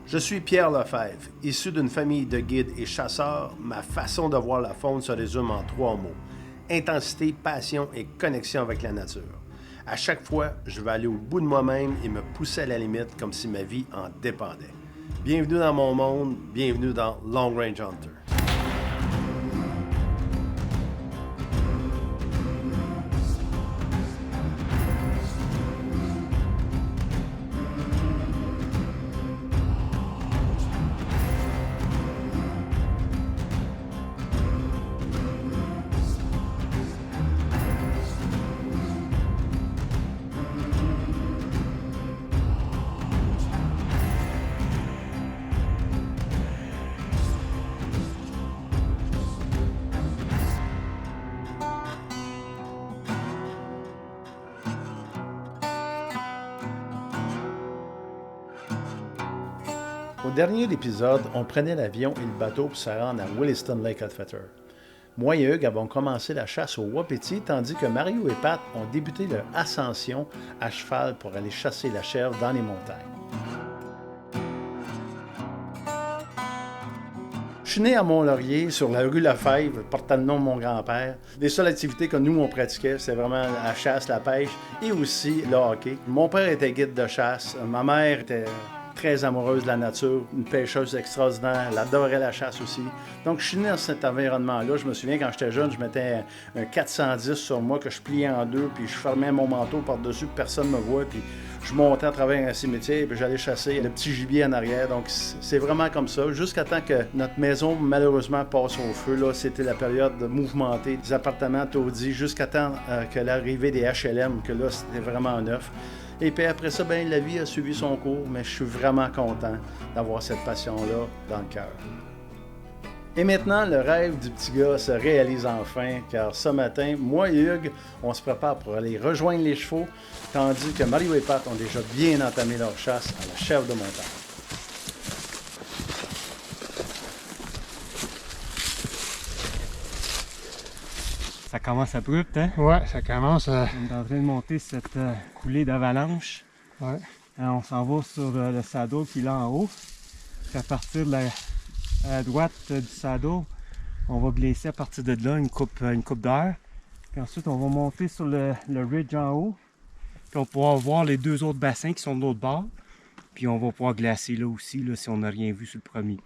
Je suis Pierre Lefebvre. Issu d'une famille de guides et chasseurs, ma façon de voir la faune se résume en 3 mots. Intensité, passion et connexion avec la nature. À chaque fois, je vais aller au bout de moi-même et me pousser à la limite comme si ma vie en dépendait. Bienvenue dans mon monde, bienvenue dans Long Range Hunter. Au dernier épisode, on prenait l'avion et le bateau pour se rendre à Williston Lake Outfitter. Moi et Hugues avons commencé la chasse au wapiti, tandis que Mario et Pat ont débuté leur ascension à cheval pour aller chasser la chèvre dans les montagnes. Je suis né à Mont-Laurier, sur la rue Lefebvre, portant le nom de mon grand-père. Les seules activités que nous, on pratiquait, c'était vraiment la chasse, la pêche et aussi le hockey. Mon père était guide de chasse, ma mère était très amoureuse de la nature, une pêcheuse extraordinaire, elle adorait la chasse aussi. Donc, je suis né dans cet environnement-là. Je me souviens, quand j'étais jeune, je mettais un 410 sur moi que je pliais en deux, puis je fermais mon manteau par-dessus, que personne ne me voit, puis je montais à travers un cimetière, puis j'allais chasser le petit gibier en arrière. Donc, c'est vraiment comme ça. Jusqu'à temps que notre maison, malheureusement, passe au feu. Là, c'était la période mouvementée des appartements taudis, jusqu'à temps que l'arrivée des HLM, que là, c'était vraiment neuf. Et puis après ça, ben, la vie a suivi son cours, mais je suis vraiment content d'avoir cette passion-là dans le cœur. Et maintenant, le rêve du petit gars se réalise enfin, car ce matin, moi et Hugues, on se prépare pour aller rejoindre les chevaux, tandis que Mario et Pat ont déjà bien entamé leur chasse à la chèvre de montagne. Ça commence abrupt, hein? Ouais, ça commence à... On est en train de monter cette coulée d'avalanche. Ouais. On s'en va sur le saddle qui est là en haut. Puis à partir de la droite du saddle, on va glisser à partir de là une coupe d'heure. Puis ensuite, on va monter sur le ridge en haut. Puis on va pouvoir voir les deux autres bassins qui sont de l'autre bord. Puis on va pouvoir glacer là aussi, là, si on n'a rien vu sur le premier.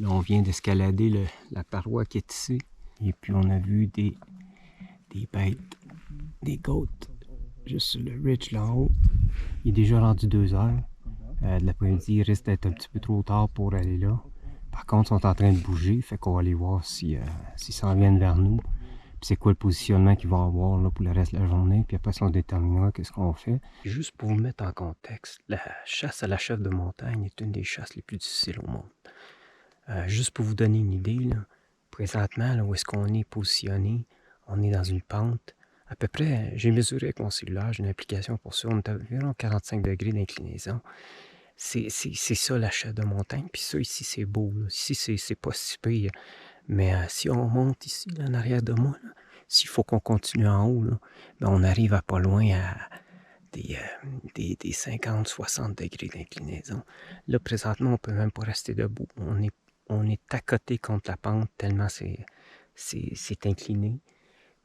Là, on vient d'escalader la paroi qui est ici. Et puis, on a vu des bêtes, des goats, juste sur le ridge là en haut. Il est déjà rendu 2 heures. De l'après-midi, il risque d'être un petit peu trop tard pour aller là. Par contre, ils sont en train de bouger, fait qu'on va aller voir s'ils s'en viennent vers nous. Puis c'est quoi le positionnement qu'ils vont avoir là, pour le reste de la journée. Puis après, on déterminera qu'est-ce qu'on fait. Juste pour vous mettre en contexte, la chasse à la chèvre de montagne est une des chasses les plus difficiles au monde. Juste pour vous donner une idée, là, présentement, là, où est-ce qu'on est positionné, on est dans une pente. À peu près, j'ai mesuré avec mon cellulaire, j'ai une application pour ça, on est à environ 45 degrés d'inclinaison. C'est ça la chèvre de montagne. Puis ça, ici, c'est beau. Là. Ici, c'est pas si pire. Mais si on monte ici, là, en arrière de moi, s'il faut qu'on continue en haut, là, ben, on arrive à pas loin à des 50-60 degrés d'inclinaison. Là, présentement, on peut même pas rester debout. On est à côté contre la pente tellement c'est incliné.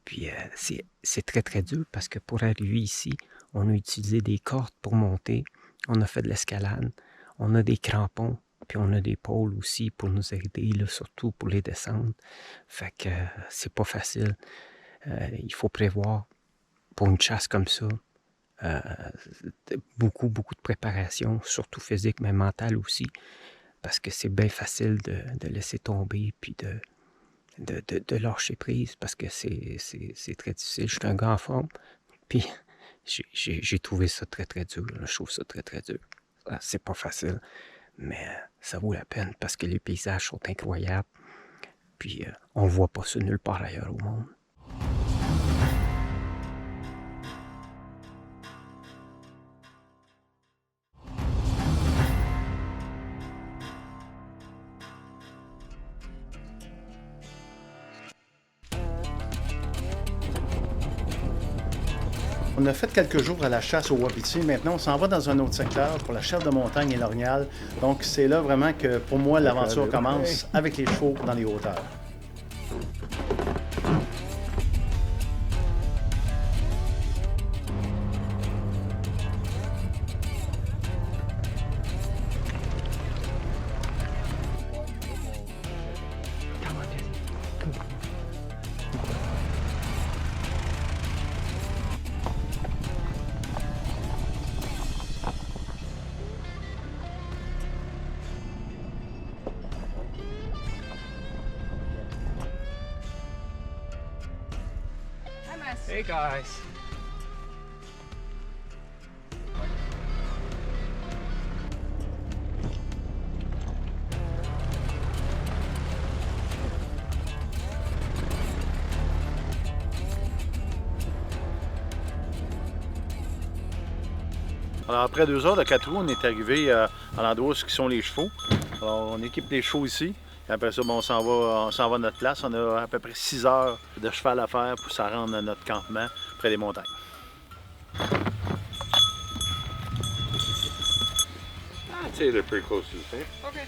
Puis c'est très très dur parce que pour arriver ici, on a utilisé des cordes pour monter. On a fait de l'escalade. On a des crampons. Puis on a des pôles aussi pour nous aider, là, surtout pour les descentes. Fait que c'est pas facile. Il faut prévoir pour une chasse comme ça. Beaucoup de préparation, surtout physique, mais mentale aussi. Parce que c'est bien facile de laisser tomber puis de lâcher prise parce que c'est très difficile. Je suis un gars en forme, puis j'ai trouvé ça très très dur. Je trouve ça très très dur. C'est pas facile. Mais ça vaut la peine parce que les paysages sont incroyables. Puis on voit pas ça nulle part ailleurs au monde. On a fait quelques jours à la chasse au wapiti. Maintenant, on s'en va dans un autre secteur pour la chèvre de montagne et l'orignal. Donc, c'est là vraiment que, pour moi, l'aventure commence avec les chevaux dans les hauteurs. Hey guys. Alors, après 2 heures de 4 roues, on est arrivé à l'endroit où sont les chevaux. Alors, on équipe les chevaux ici. Et après ça, bon, on s'en va à notre place. On a à peu près 6 heures de cheval à faire pour se rendre à notre campement près des montagnes. I'd say they're pretty close to the same. Okay.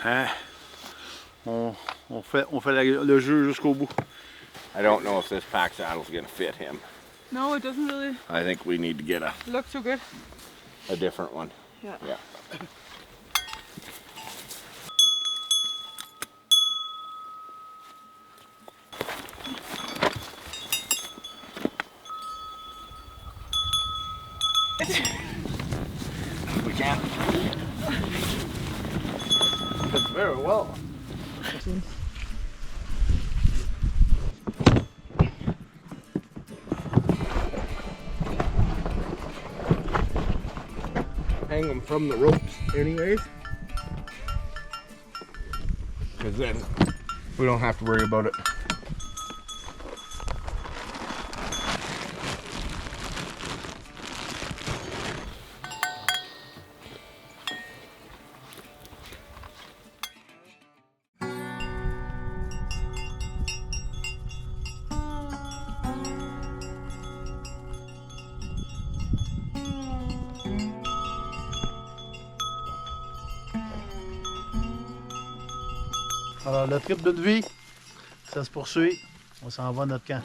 Hein? On fait le jeu jusqu'au bout. I don't know if this pack saddle's gonna fit him. No, it doesn't really I think we need to get look too good. a different one. Yeah. Yeah. We can. Fits very well. Hang them from the ropes anyways. Because then we don't have to worry about it. Alors, le trip de vie, ça se poursuit. On s'en va à notre camp.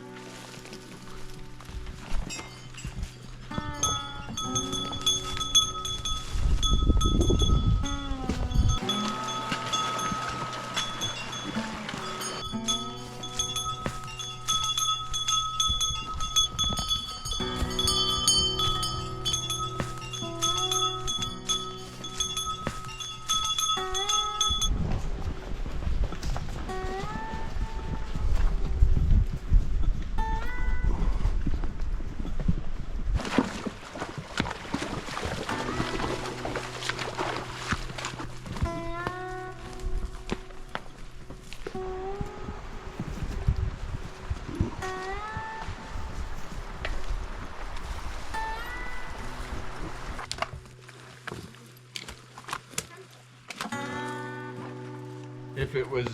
If it was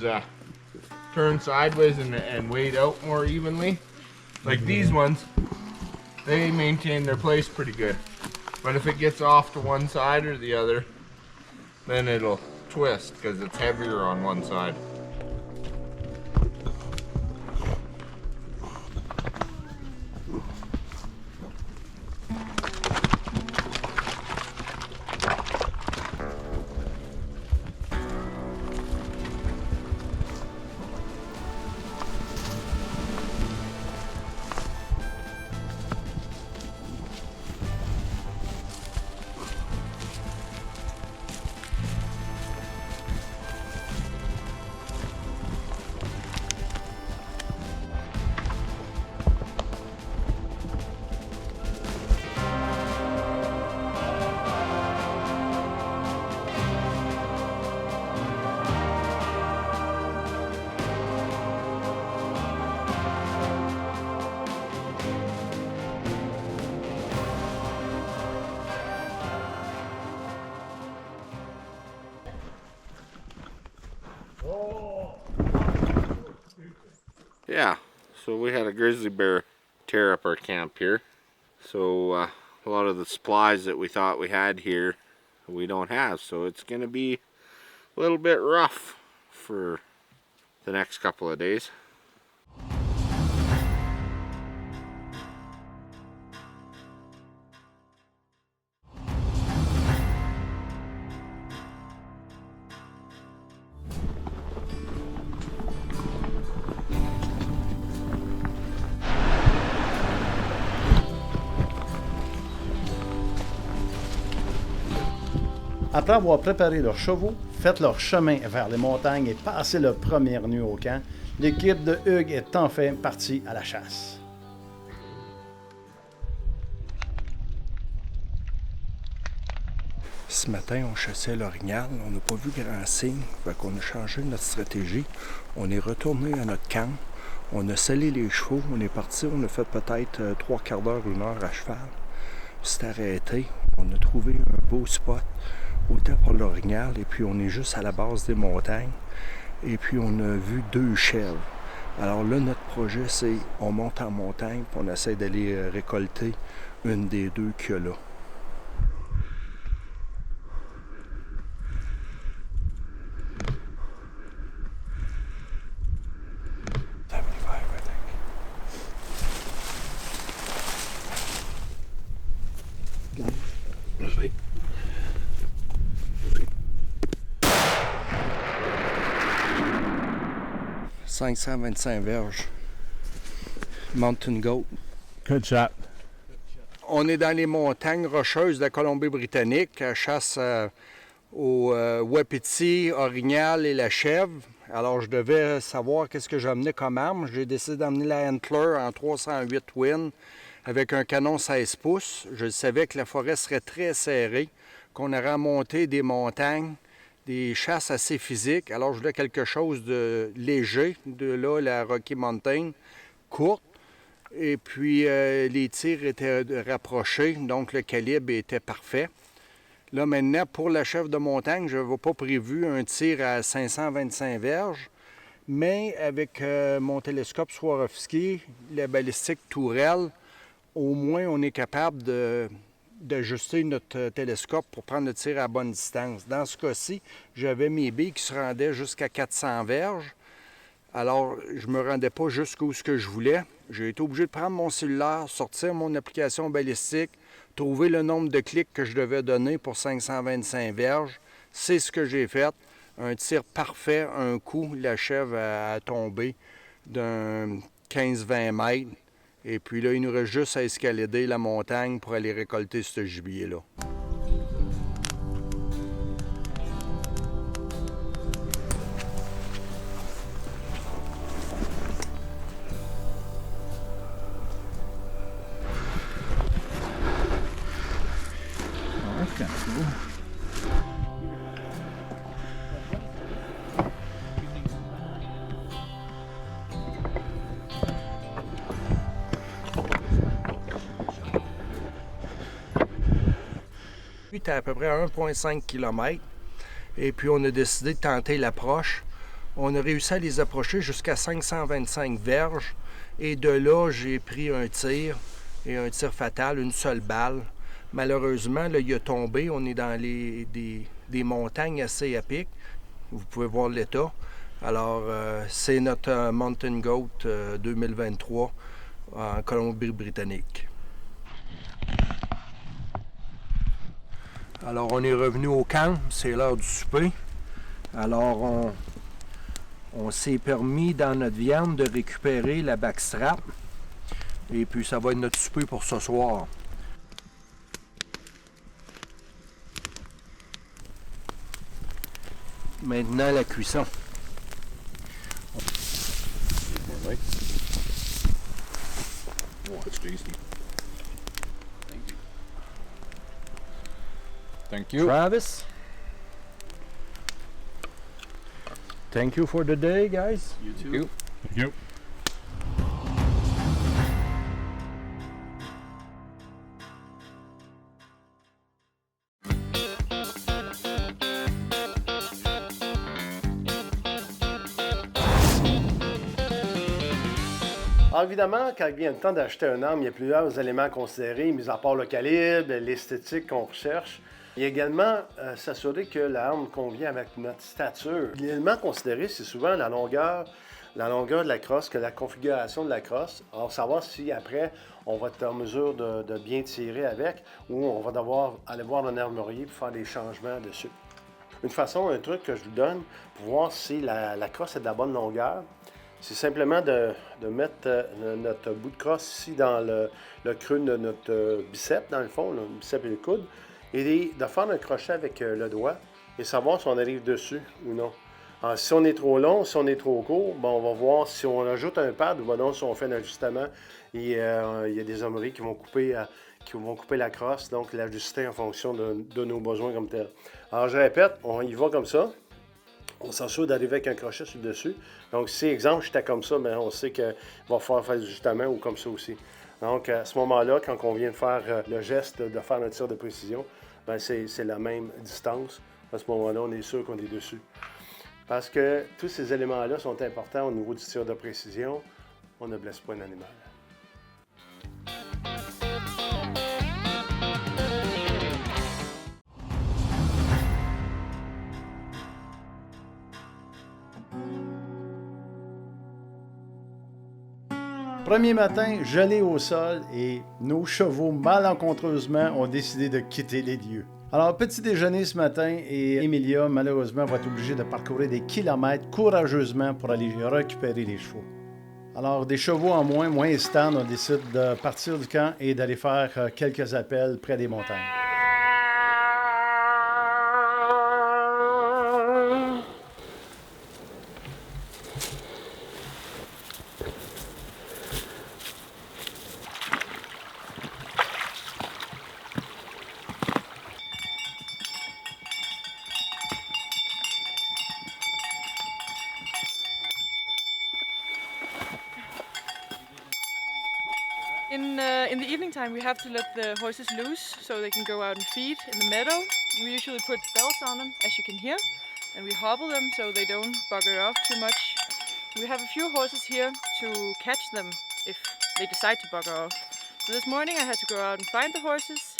turned sideways and weighed out more evenly, like these ones, they maintain their place pretty good. But if it gets off to one side or the other, then it'll twist because it's heavier on one side. So we had a grizzly bear tear up our camp here. So a lot of the supplies that we thought we had here, we don't have. So it's going to be a little bit rough for the next couple of days. Après avoir préparé leurs chevaux, fait leur chemin vers les montagnes et passé leur première nuit au camp, l'équipe de Hugues est enfin partie à la chasse. Ce matin, on chassait l'orignal. On n'a pas vu grand signe. Fait qu'on a changé notre stratégie. On est retourné à notre camp. On a scellé les chevaux. On est parti. On a fait peut-être 3/4 d'heure, 1 heure à cheval. C'est arrêté. On a trouvé un beau spot, autant pour l'orignal. Et puis, on est juste à la base des montagnes. Et puis, on a vu 2 chèvres. Alors là, notre projet, c'est on monte en montagne puis on essaie d'aller récolter une des 2 qu'il y a là. Oui. 525 verges. Mountain Goat. Good shot. On est dans les montagnes rocheuses de la Colombie-Britannique. Chasse au wapiti, orignal et la chèvre. Alors, je devais savoir qu'est-ce que j'amenais comme arme. J'ai décidé d'amener la Antler en 308 Win avec un canon 16 pouces. Je savais que la forêt serait très serrée, qu'on aurait à monter des montagnes, des chasses assez physiques. Alors, je voulais quelque chose de léger. De là, la Rocky Mountain, courte. Et puis, les tirs étaient rapprochés, donc le calibre était parfait. Là, maintenant, pour la chèvre de montagne, je n'avais pas prévu un tir à 525 verges, mais avec mon télescope Swarovski, la balistique Tourelle, au moins, on est capable d'ajuster notre télescope pour prendre le tir à la bonne distance. Dans ce cas-ci, j'avais mes billes qui se rendaient jusqu'à 400 verges. Alors, je ne me rendais pas jusqu'où ce que je voulais. J'ai été obligé de prendre mon cellulaire, sortir mon application balistique, trouver le nombre de clics que je devais donner pour 525 verges. C'est ce que j'ai fait. Un tir parfait, un coup, la chèvre a tombé d'un 15-20 mètres. Et puis là, il nous reste juste à escalader la montagne pour aller récolter ce gibier-là. C'était à peu près 1,5 km. Et puis, on a décidé de tenter l'approche. On a réussi à les approcher jusqu'à 525 verges. Et de là, j'ai pris un tir, et un tir fatal, une seule balle. Malheureusement, là, il a tombé. On est dans des montagnes assez à pic. Vous pouvez voir l'état. Alors, c'est notre Mountain Goat 2023 en Colombie-Britannique. Alors, on est revenu au camp, c'est l'heure du souper. Alors, on s'est permis dans notre viande de récupérer la backstrap. Et puis, ça va être notre souper pour ce soir. Maintenant, la cuisson. Oh, it's tasty. Thank you. Travis. Thank you for the day, guys. You too. Thank you. Alors évidemment, quand vient le temps d'acheter une arme, il y a plusieurs éléments à considérer, mis à part le calibre, l'esthétique qu'on recherche. Il y a également s'assurer que l'arme convient avec notre stature. L'élément considéré, c'est souvent la longueur de la crosse, que la configuration de la crosse. Alors, savoir si après, on va être en mesure de bien tirer avec ou on va devoir aller voir un armurier pour faire des changements dessus. Une façon, un truc que je vous donne pour voir si la crosse est de la bonne longueur, c'est simplement de mettre notre bout de crosse ici dans le creux de notre biceps, dans le fond, le biceps et le coude, et de faire un crochet avec le doigt et savoir si on arrive dessus ou non. Alors, si on est trop long, si on est trop court, bon, on va voir si on ajoute un pad ou ben non, si on fait un ajustement. Et, il y a des armureries qui vont couper la crosse, donc l'ajuster en fonction de nos besoins comme tel. Alors, je répète, on y va comme ça. On s'assure d'arriver avec un crochet sur le dessus. Donc, si, exemple, j'étais comme ça, bien, on sait qu'il va falloir faire l'ajustement ou comme ça aussi. Donc, à ce moment-là, quand on vient de faire le geste de faire un tir de précision, bien, c'est la même distance. À ce moment-là, on est sûr qu'on est dessus. Parce que tous ces éléments-là sont importants au niveau du tir de précision. On ne blesse pas un animal. Premier matin, gelé au sol et nos chevaux malencontreusement ont décidé de quitter les lieux. Alors, petit déjeuner ce matin et Emilia, malheureusement, va être obligée de parcourir des kilomètres courageusement pour aller récupérer les chevaux. Alors, des chevaux en moins hésitant, on décide de partir du camp et d'aller faire quelques appels près des montagnes. In the evening time, we have to let the horses loose so they can go out and feed in the meadow. We usually put bells on them, as you can hear, and we hobble them so they don't bugger off too much. We have a few horses here to catch them if they decide to bugger off. So this morning I had to go out and find the horses,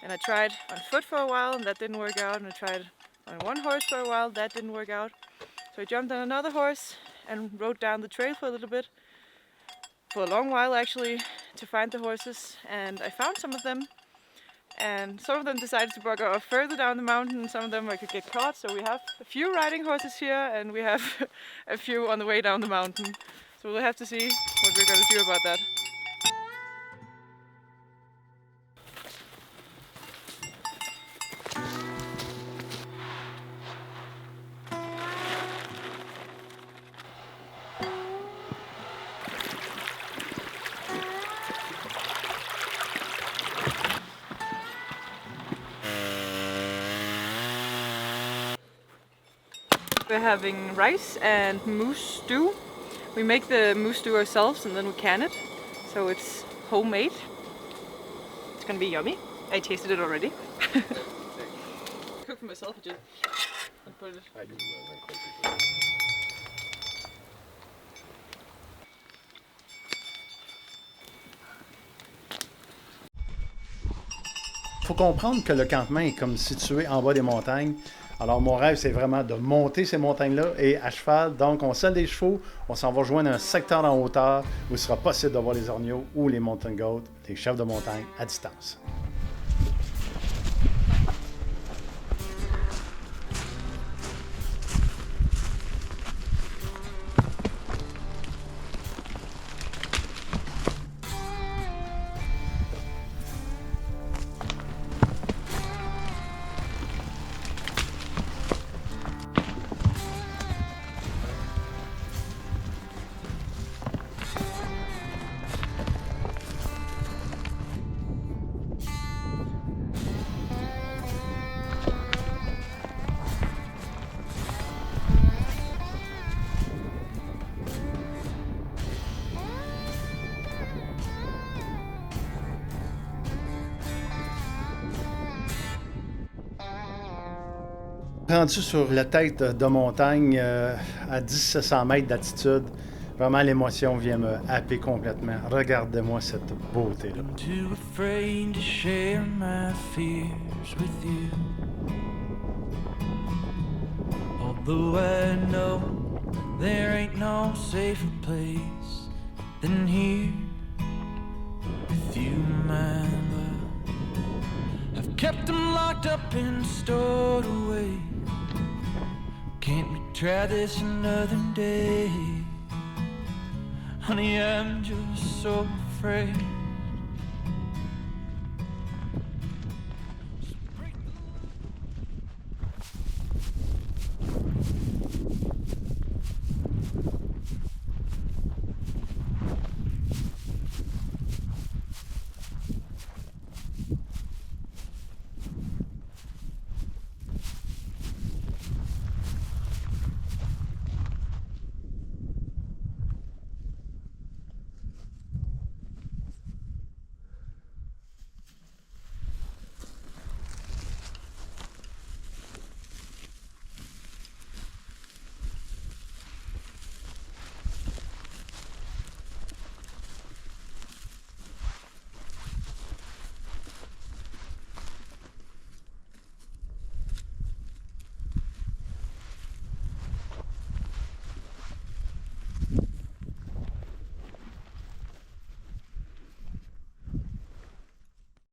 and I tried on foot for a while and that didn't work out, and I tried on one horse for a while, that didn't work out. So I jumped on another horse and rode down the trail for a little bit, for a long while actually, to find the horses, and I found some of them, and some of them decided to bugger off further down the mountain, and some of them I could get caught. So we have a few riding horses here, and we have a few on the way down the mountain. So we'll have to see what we're going to do about that. We're having rice and moose stew. We make the moose stew ourselves and then we can it, so it's homemade. It's gonna be yummy. I tasted it already. Cook for myself, I just put it. Il faut comprendre que le campement est comme situé en bas des montagnes. Alors, mon rêve, c'est vraiment de monter ces montagnes-là et à cheval. Donc, on selle les chevaux, on s'en va rejoindre un secteur en hauteur où il sera possible de voir les orgnaux ou les mountain goats, les chefs de montagne, à distance. Rendu sur la tête de montagne à 1700 mètres d'altitude, Vraiment, l'émotion vient me happer complètement. Regardez-moi cette beauté-là. Too afraid to share my fears with you. Although I know there ain't no safer place than here with you, my love. I've kept them locked up and stored away. Can't we try this another day? Honey, I'm just so afraid